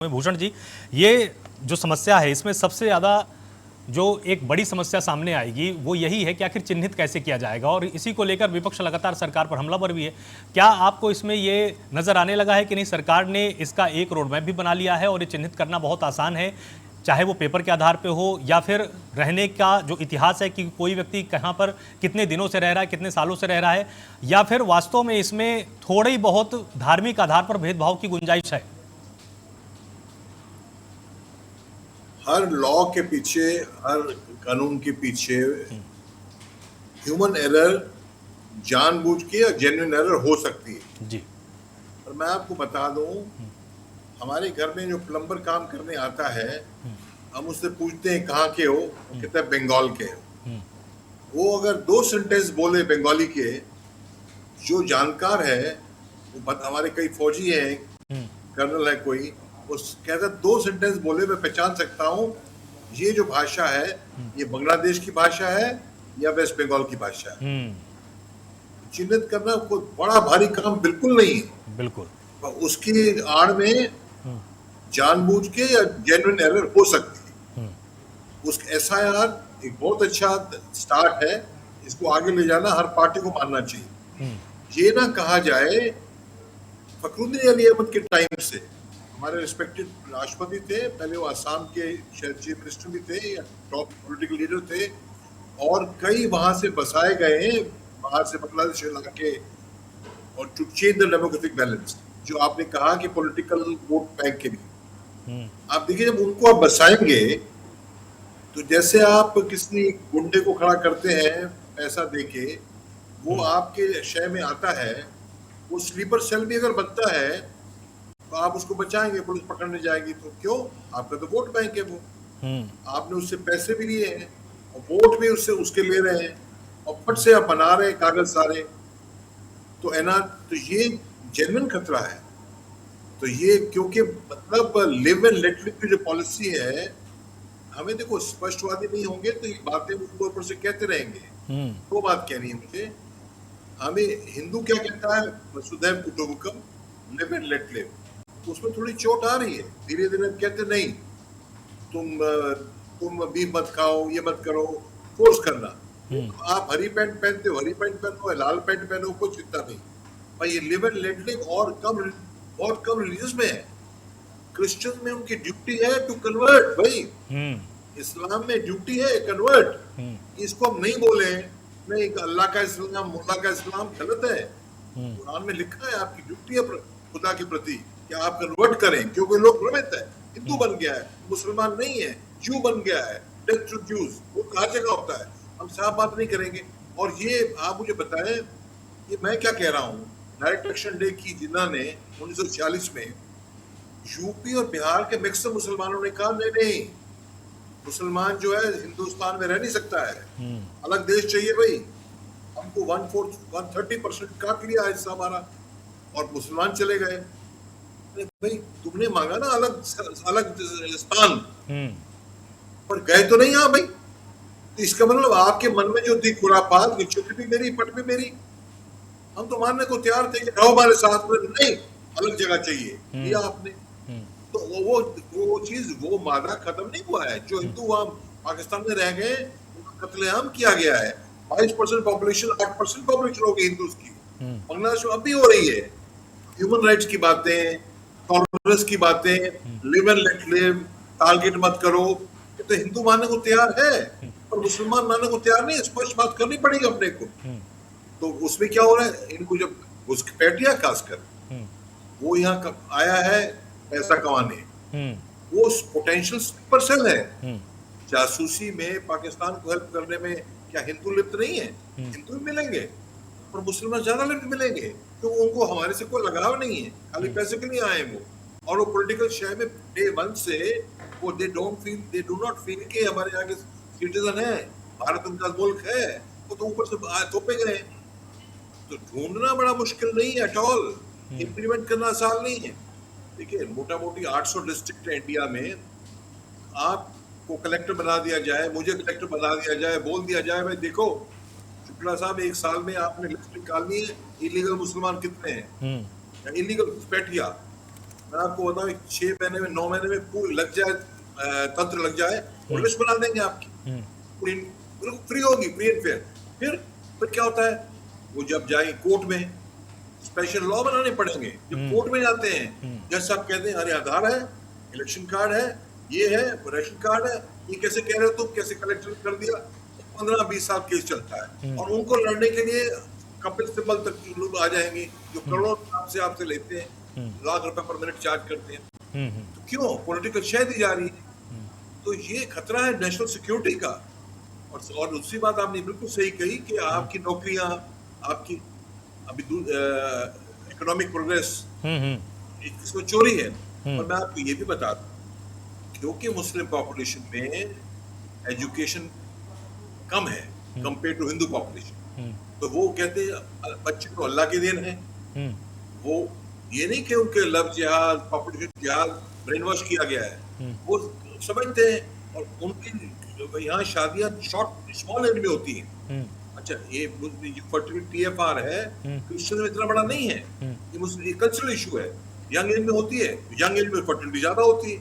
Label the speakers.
Speaker 1: भूषण जी, ये जो समस्या है इसमें सबसे ज़्यादा जो एक बड़ी समस्या सामने आएगी वो यही है कि आखिर चिन्हित कैसे किया जाएगा, और इसी को लेकर विपक्ष लगातार सरकार पर हमलावर भी है। क्या आपको इसमें ये नज़र आने लगा है कि नहीं, सरकार ने इसका एक रोड मैप भी बना लिया है और ये चिन्हित करना बहुत आसान है, चाहे वो पेपर के आधार पे हो या फिर रहने का जो इतिहास है कि कोई व्यक्ति कहाँ पर कितने दिनों से रह रहा है, कितने सालों से रह रहा है, या फिर वास्तव में इसमें थोड़ी बहुत धार्मिक आधार पर भेदभाव की गुंजाइश है?
Speaker 2: हर लॉ के पीछे, हर कानून के पीछे ह्यूमन एरर जानबूझ के या जेन्युइन एरर हो सकती है
Speaker 1: जी।
Speaker 2: और मैं आपको बता दूं, हमारे घर में जो प्लम्बर काम करने आता है, हम उससे पूछते हैं कहाँ के हो, वो कहता है बंगाल के हो। वो अगर 2 सेंटेंस बोले बंगाली के, जो जानकार है, वो हमारे कई फौजी हैं, कर्नल है कोई, उस कहता 2 सेंटेंस बोले मैं पहचान सकता हूँ ये जो भाषा है ये बांग्लादेश की भाषा है या वेस्ट बंगाल की भाषा है। चिन्हित करना कोई बड़ा भारी काम बिल्कुल नहीं है।
Speaker 1: बिल्कुल।
Speaker 2: उसकी आड़ में जानबूझ के या जेन्युइन एरर हो सकती है। उस एसआईआर एक बहुत अच्छा स्टार्ट है, इसको आगे ले जाना हर पार्टी को मानना चाहिए। ये ना कहा जाए फखरुद्दीन अली अहमद के टाइम से हमारे रिस्पेक्टेड राष्ट्रपति थे, पहले वो असम के चीफ मिनिस्टर भी थे या टॉप पॉलिटिकल लीडर थे, और कई वहां से बसाए गए बाहर से बांग्लादेश इलाके के, और to change the democratic balance, जो आपने कहा कि पॉलिटिकल वोट बैंक के लिए। आप देखिए जब उनको आप बसाएंगे तो जैसे आप किसी गुंडे को खड़ा करते हैं पैसा देके, वो आपके शहर में आता है, वो स्लीपर सेल भी अगर बनता है तो आप उसको बचाएंगे, पुलिस पकड़ने जाएगी तो क्यों? आपका तो वोट बैंक है वो। आपने उससे पैसे भी लिए हैं और वोट भी उससे उसके ले रहे हैं और फट से आप बना रहे हैं कागज सारे, तो है ना, तो ये जेन्युइन खतरा है। तो ये क्योंकि मतलब लिव एंड लेट लिव की जो पॉलिसी है, हमें देखो स्पष्टवादी नहीं होंगे तो ये बातें ऊपर से कहते रहेंगे। वो बात कहनी है मुझे, हमें हिंदू क्या कहता है, वसुधैव कुटुंबकम, लिव एंड लेट लिव, उसमें थोड़ी चोट आ रही है। धीरे धीरे कहते नहीं तुम बीफ मत खाओ, ये मत करो, फोर्स करना। आप हरी पैंट पहनते हो, हरी पैंट पहनो, लाल पैंट पहनो, कुछ चिंता नहीं भाई। ये लिव एंड लेट लिव और बहुत कम रिलीजियस में है। क्रिश्चियन में उनकी ड्यूटी है टू कन्वर्ट भाई, इस्लाम में ड्यूटी है कन्वर्ट। इसको हम नहीं बोले नहीं, अल्लाह का इस्लाम, मुल्ला का इस्लाम गलत है। कुरान में लिखा है आपकी ड्यूटी है खुदा के प्रति कि आप कन्वर्ट करें, क्योंकि लोग भ्रमित है, हिंदू बन गया है, मुसलमान नहीं है, जू बन गया है, डेथ टू ज्यूज, वो हर जगह होता है। हम साफ बात नहीं करेंगे। और ये आप मुझे बताएं, ये मैं क्या कह रहा हूँ, डायरेक्ट एक्शन डे की जिन्ना ने 1946 में यूपी और बिहार के मैक्सिमम मुसलमानों ने कहा नहीं नहीं, मुसलमान जो है हिंदुस्तान में रह नहीं सकता है, अलग देश चाहिए भाई। हमको 130% काट लिया हिस्सा हमारा और मुसलमान चले गए। भाई तुमने मांगा ना अलग स्थान, पर गए तो नहीं। हाँ भाई, तो इसका मतलब आपके मन में जो थी खुरापात की छुट्टी भी मेरी, पट भी मेरी, हम तो मानने को तैयार थे कि रहो हमारे साथ में, नहीं अलग जगह चाहिए, दिया आपने। तो वो चीज, वो मादा खत्म नहीं हुआ है। जो हिंदू वहां पाकिस्तान में रह गए उनका कत्लेआम किया गया है। 22% पॉपुलेशन, 8% पॉपुलेशन हो गई हिंदूज की बांग्लादेश में, अब भी हो रही है। ह्यूमन राइट्स की बातें, टॉलरेंस की बातें, live and let live, target मत करो, ये तो हिंदू मानने को तैयार है पर मुसलमान मानने को तैयार नहीं। स्पष्ट बात करनी पड़ेगी अपने को। तो उसमें क्या हो रहा है, इनको जब उसकी पैटिया खासकर वो यहाँ आया है पैसा कमाने, वो पोटेंशियल स्लीपर सेल है। जासूसी में पाकिस्तान को हेल्प करने में क्या हिंदू लिप्त नहीं है? हिंदू भी मिलेंगे पर मुसलमान ज्यादा लिप्त मिलेंगे, क्योंकि उनको हमारे से कोई लगाव नहीं है, खाली पैसे के लिए आए वो। और वो पॉलिटिकल शहर में डे 1 से वो दे डू नॉट फील कि हमारे यहाँ के सिटीजन है, भारत उनका मुल्क है, वो तो ऊपर से थोपे गए। तो ढूंढना बड़ा मुश्किल नहीं है एट ऑल, इंप्लीमेंट करना आसान नहीं है। देखिए मोटा मोटी 800 डिस्ट्रिक्ट है इंडिया में, आपको कलेक्टर बना दिया जाए, मुझे कलेक्टर बना दिया जाए, बोल दिया जाए भाई देखो शुक्ला साहब 1 साल में आपने लिस्ट निकालनी है, इलीगल मुसलमान कितने हैं या इलीगल घुसपैठिया, मैं आपको बताऊं 6 महीने में 9 महीने में पूरी लग जाए, तंत्र लग जाए और लिस्ट बना देंगे आपकी पूरी, बिल्कुल फ्री होगी, फ्री एंड फेयर। फिर क्या होता है, वो जब जाएंगे कोर्ट में स्पेशल लॉ बनाने पड़ेंगे। जब कोर्ट में जाते हैं, जज साहब कहते हैं अरे आधार है, इलेक्शन कार्ड है, ये है, राशन कार्ड है, ये कैसे कह रहे हो तुम, कैसे कलेक्टर कर दिया। 15-20 साल केस चलता है और उनको लड़ने के लिए कपिल सिब्बल तक के लोग आ जाएंगे जो करोड़ों आपसे लेते हैं, लाख रुपए पर मिनट चार्ज करते हैं। तो क्यों पॉलिटिकल शय दी जा रही है? तो ये खतरा है नेशनल सिक्योरिटी का। और दूसरी बात आपने बिल्कुल सही कही कि आपकी नौकरियां, आपकी अभी इकोनॉमिक प्रोग्रेस, इसमें चोरी है। और मैं आपको ये भी बता दूं, क्योंकि मुस्लिम पॉपुलेशन में एजुकेशन कम है कंपेयर टू हिंदू पॉपुलेशन, तो वो कहते हैं बच्चे तो अल्लाह की देन है। वो ये नहीं कि उनके लव जिहाद, पॉपुलेशन जिहाद ब्रेन वॉश किया गया है, वो समझते हैं। और उनकी यहाँ शादियां शॉर्ट स्मॉल एज में होती हैं। अच्छा, ये फर्टिलिटी TFR है, क्रिश्चियन में इतना बड़ा नहीं है, ये कल्चरल इशू है। यंग एज में होती है, यंग एज में फर्टिलिटी ज्यादा होती है।